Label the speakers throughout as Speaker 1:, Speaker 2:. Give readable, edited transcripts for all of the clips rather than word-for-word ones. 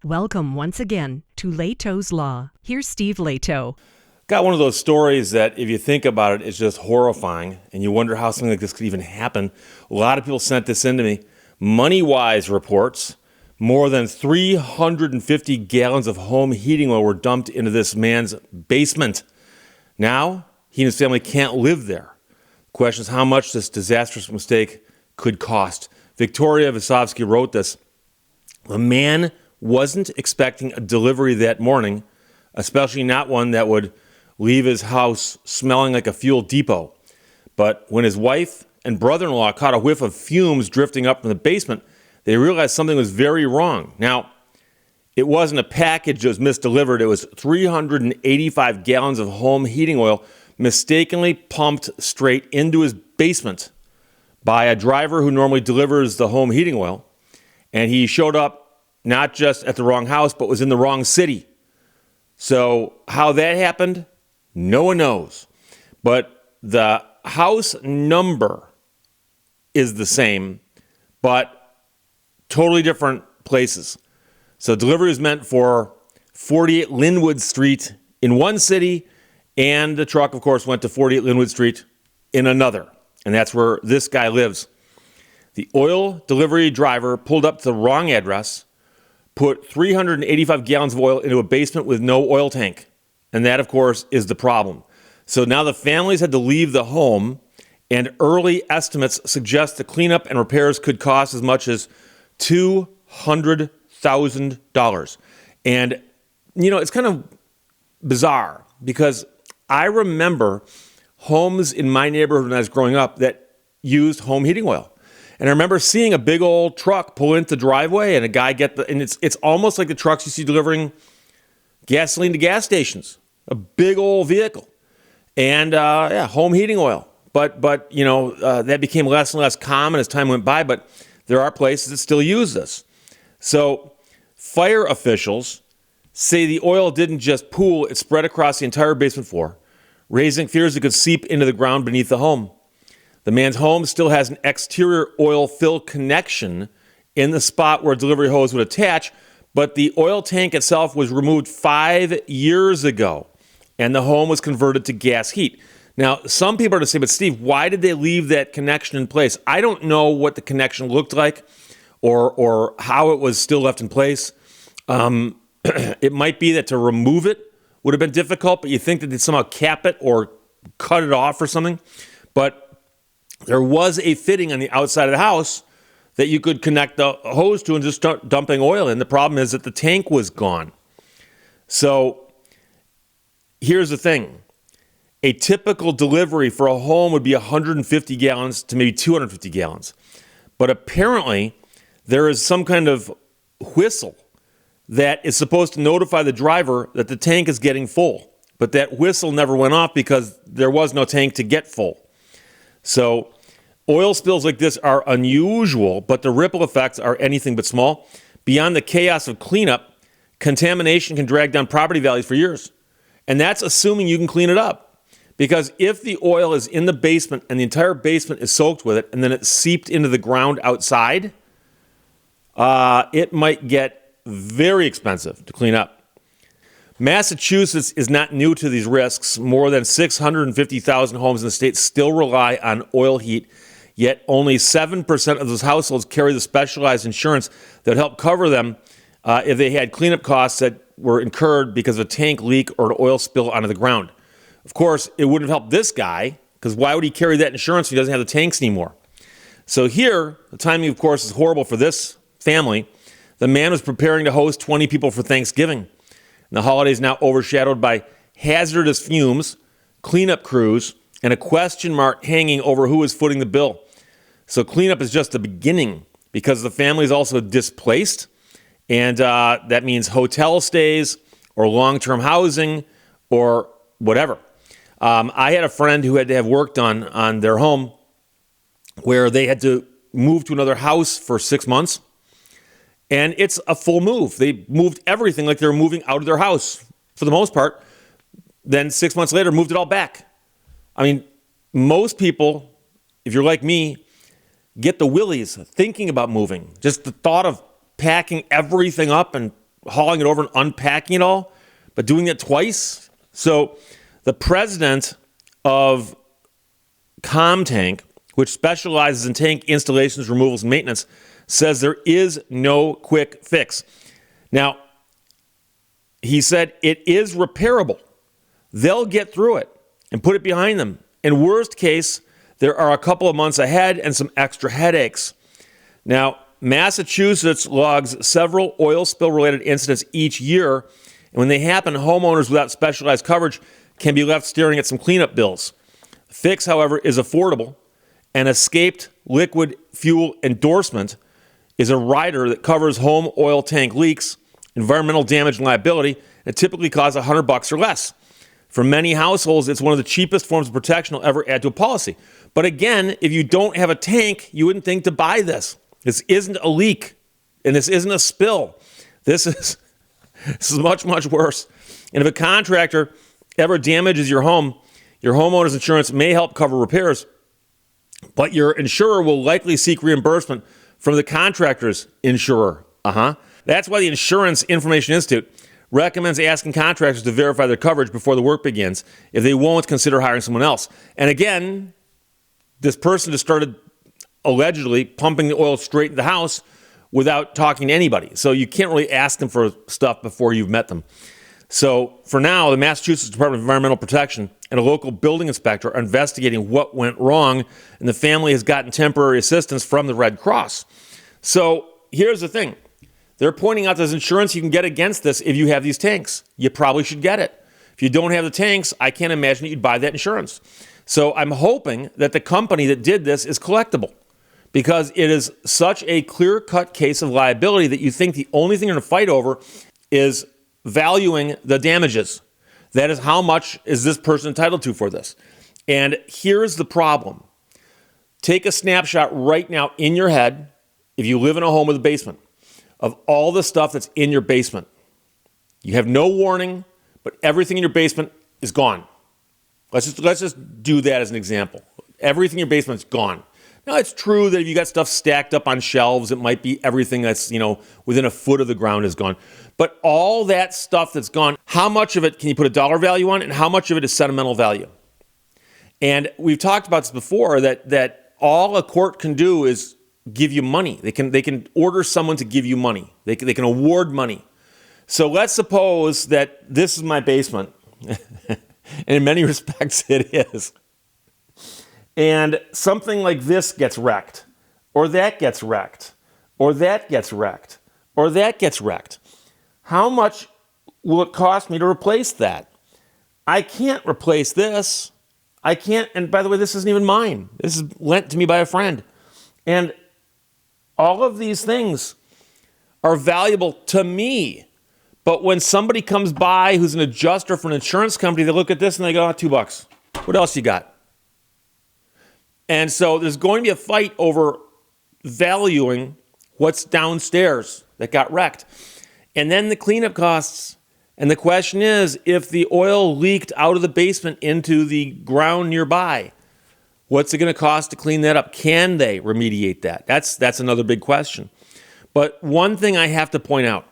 Speaker 1: Welcome once again to Lehto's Law. Here's Steve Lehto.
Speaker 2: Got one of those stories that, if you think about it, is just horrifying, and you wonder how something like this could even happen. A lot of people sent this in to me. MoneyWise reports more than 350 gallons of home heating oil were dumped into this man's basement. Now, he and his family can't live there. The question is how much this disastrous mistake could cost. Victoria Visovsky wrote this. The man wasn't expecting a delivery that morning, especially not one that would leave his house smelling like a fuel depot. But when his wife and brother-in-law caught a whiff of fumes drifting up from the basement, they realized something was very wrong. Now, it wasn't a package that was misdelivered. It was 385 gallons of home heating oil mistakenly pumped straight into his basement by a driver who normally delivers the home heating oil. And he showed up not just at the wrong house, but was in the wrong city. So how that happened, no one knows. But the house number is the same, but totally different places. So delivery was meant for 48 Linwood Street in one city, and the truck, of course, went to 48 Linwood Street in another. And that's where this guy lives. The oil delivery driver pulled up to the wrong address, put 385 gallons of oil into a basement with no oil tank. And that, of course, is the problem. So now the families had to leave the home, and early estimates suggest the cleanup and repairs could cost as much as $200,000. And, it's kind of bizarre because I remember homes in my neighborhood when I was growing up that used home heating oil. And I remember seeing a big old truck pull into the driveway and a guy and it's almost like the trucks you see delivering gasoline to gas stations, a big old vehicle. And home heating oil. But that became less and less common as time went by, but there are places that still use this. So fire officials say the oil didn't just pool, it spread across the entire basement floor, raising fears it could seep into the ground beneath the home. The man's home still has an exterior oil fill connection in the spot where a delivery hose would attach, but the oil tank itself was removed 5 years ago, and the home was converted to gas heat. Now, some people are going to say, but Steve, why did they leave that connection in place? I don't know what the connection looked like or how it was still left in place. It might be that to remove it would have been difficult, but you think that they'd somehow cap it or cut it off or something. But there was a fitting on the outside of the house that you could connect the hose to and just start dumping oil in. The problem is that the tank was gone. So here's the thing. A typical delivery for a home would be 150 gallons to maybe 250 gallons. But apparently there is some kind of whistle that is supposed to notify the driver that the tank is getting full. But that whistle never went off because there was no tank to get full. So oil spills like this are unusual, but the ripple effects are anything but small. Beyond the chaos of cleanup, contamination can drag down property values for years. And that's assuming you can clean it up. Because if the oil is in the basement and the entire basement is soaked with it and then it's seeped into the ground outside, it might get very expensive to clean up. Massachusetts is not new to these risks. More than 650,000 homes in the state still rely on oil heat, yet only 7% of those households carry the specialized insurance that would help cover them if they had cleanup costs that were incurred because of a tank leak or an oil spill onto the ground. Of course, it wouldn't have helped this guy, because why would he carry that insurance if he doesn't have the tanks anymore? So here, the timing, of course, is horrible for this family. The man was preparing to host 20 people for Thanksgiving. And the holiday is now overshadowed by hazardous fumes, cleanup crews, and a question mark hanging over who is footing the bill. So cleanup is just the beginning because the family is also displaced. And that means hotel stays or long-term housing or whatever. I had a friend who had to have work done on their home where they had to move to another house for 6 months. And it's a full move. They moved everything like they were moving out of their house for the most part. Then 6 months later, moved it all back. I mean, most people, if you're like me, get the willies thinking about moving. Just the thought of packing everything up and hauling it over and unpacking it all, but doing it twice. So the president of ComTank, which specializes in tank installations, removals, and maintenance, says there is no quick fix. Now, he said it is repairable. They'll get through it and put it behind them. In worst case, there are a couple of months ahead and some extra headaches. Now, Massachusetts logs several oil spill-related incidents each year, and when they happen, homeowners without specialized coverage can be left staring at some cleanup bills. The fix, however, is affordable. An escaped liquid fuel endorsement is a rider that covers home oil tank leaks, environmental damage, and liability, and it typically costs $100 or less. For many households, it's one of the cheapest forms of protection they'll ever add to a policy. But again, if you don't have a tank, you wouldn't think to buy this. This isn't a leak, and this isn't a spill. This is much, much worse. And if a contractor ever damages your home, your homeowner's insurance may help cover repairs, but your insurer will likely seek reimbursement from the contractor's insurer. That's why the Insurance Information Institute recommends asking contractors to verify their coverage before the work begins. If they won't, consider hiring someone else. And again, this person just started allegedly pumping the oil straight into the house without talking to anybody. So you can't really ask them for stuff before you've met them. So for now, the Massachusetts Department of Environmental Protection and a local building inspector are investigating what went wrong, and the family has gotten temporary assistance from the Red Cross. So here's the thing. They're pointing out there's insurance you can get against this if you have these tanks. You probably should get it. If you don't have the tanks, I can't imagine that you'd buy that insurance. So I'm hoping that the company that did this is collectible, because it is such a clear-cut case of liability that you think the only thing you're going to fight over is valuing the damages. That is, how much is this person entitled to for this? And here's the problem. Take a snapshot right now in your head, if you live in a home with a basement, of all the stuff that's in your basement. You have no warning, but everything in your basement is gone. Let's just do that as an example. Everything in your basement is gone. Now, it's true that if you got stuff stacked up on shelves, it might be everything that's, within a foot of the ground is gone. But all that stuff that's gone, how much of it can you put a dollar value on, and how much of it is sentimental value? And we've talked about this before, that all a court can do is give you money. They can order someone to give you money. They can award money. So let's suppose that this is my basement, and in many respects it is. And something like this gets wrecked, or that gets wrecked, or that gets wrecked, or that gets wrecked. How much will it cost me to replace that? I can't replace this. I can't, and by the way, this isn't even mine. This is lent to me by a friend. And all of these things are valuable to me. But when somebody comes by who's an adjuster for an insurance company, they look at this and they go, $2. What else you got? And so there's going to be a fight over valuing what's downstairs that got wrecked. And then the cleanup costs. And the question is, if the oil leaked out of the basement into the ground nearby, what's it going to cost to clean that up? Can they remediate that? That's another big question. But one thing I have to point out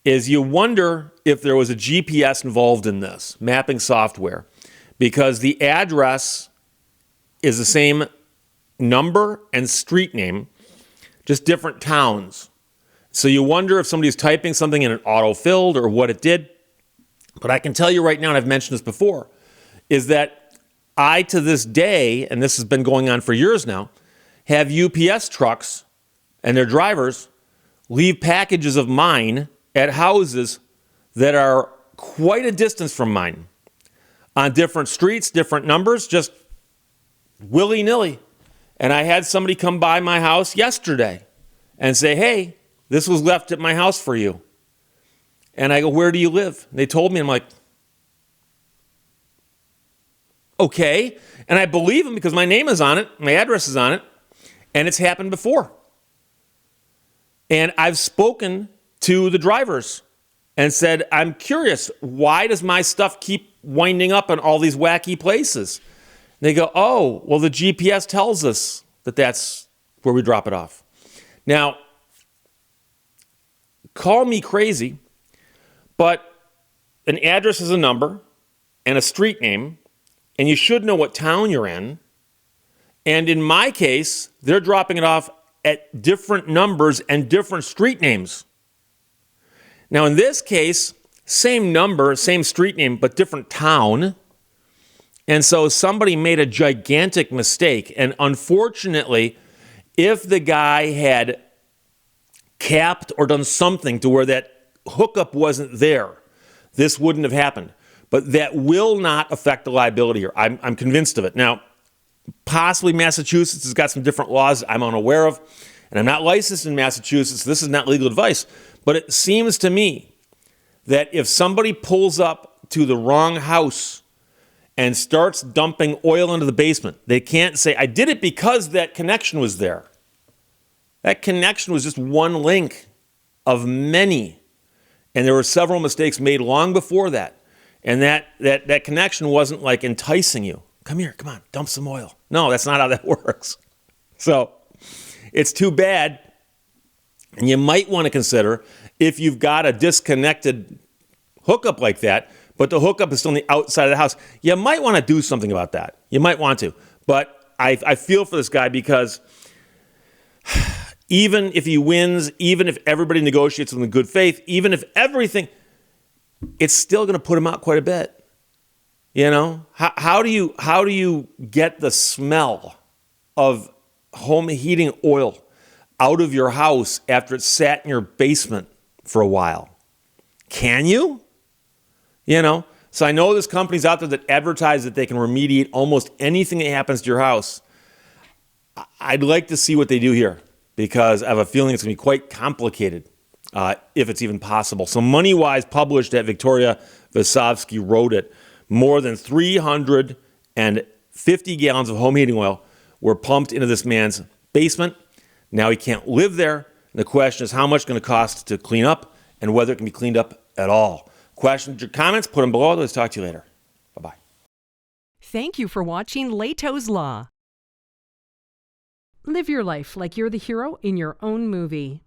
Speaker 2: is you wonder if there was a GPS involved in this, mapping software, because the address is the same number and street name, just different towns. So you wonder if somebody's typing something and it auto-filled or what it did. But I can tell you right now, and I've mentioned this before, is that I, to this day, and this has been going on for years now, have UPS trucks and their drivers leave packages of mine at houses that are quite a distance from mine, on different streets, different numbers, just willy-nilly. And I had somebody come by my house yesterday and say, hey, this was left at my house for you. And I go, where do you live? And they told me. I'm like, okay. And I believe them because my name is on it, my address is on it, and it's happened before. And I've spoken to the drivers and said, I'm curious, why does my stuff keep winding up in all these wacky places? And they go, oh, well, the GPS tells us that that's where we drop it off. Now, call me crazy, But an address is a number and a street name, and you should know what town you're in. And in my case, they're dropping it off at different numbers and different street names. Now, in this case, same number, same street name, but different town. And so somebody made a gigantic mistake. And unfortunately, if the guy had capped or done something to where that hookup wasn't there, this wouldn't have happened. But that will not affect the liability here. I'm convinced of it. Now, possibly Massachusetts has got some different laws I'm unaware of, and I'm not licensed in Massachusetts. This is not legal advice. But it seems to me that if somebody pulls up to the wrong house and starts dumping oil into the basement, they can't say, I did it because that connection was there. That connection was just one link of many. And there were several mistakes made long before that. And that connection wasn't like enticing you. Come here, come on, dump some oil. No, that's not how that works. So it's too bad. And you might want to consider, if you've got a disconnected hookup like that, but the hookup is still on the outside of the house, you might want to do something about that. You might want to. But I feel for this guy, because even if he wins, even if everybody negotiates in good faith, even if everything, it's still going to put him out quite a bit. You know, how do you get the smell of home heating oil out of your house after it sat in your basement for a while? Can you? You know, so I know there's companies out there that advertise that they can remediate almost anything that happens to your house. I'd like to see what they do here, because I have a feeling it's going to be quite complicated, if it's even possible. So MoneyWise published that Victoria Vasovsky wrote it. More than 350 gallons of home heating oil were pumped into this man's basement. Now he can't live there. And the question is, how much it's going to cost to clean up, and whether it can be cleaned up at all. Questions or comments, put them below. Let's talk to you later. Bye-bye.
Speaker 1: Thank you for watching Lehto's Law. Live your life like you're the hero in your own movie.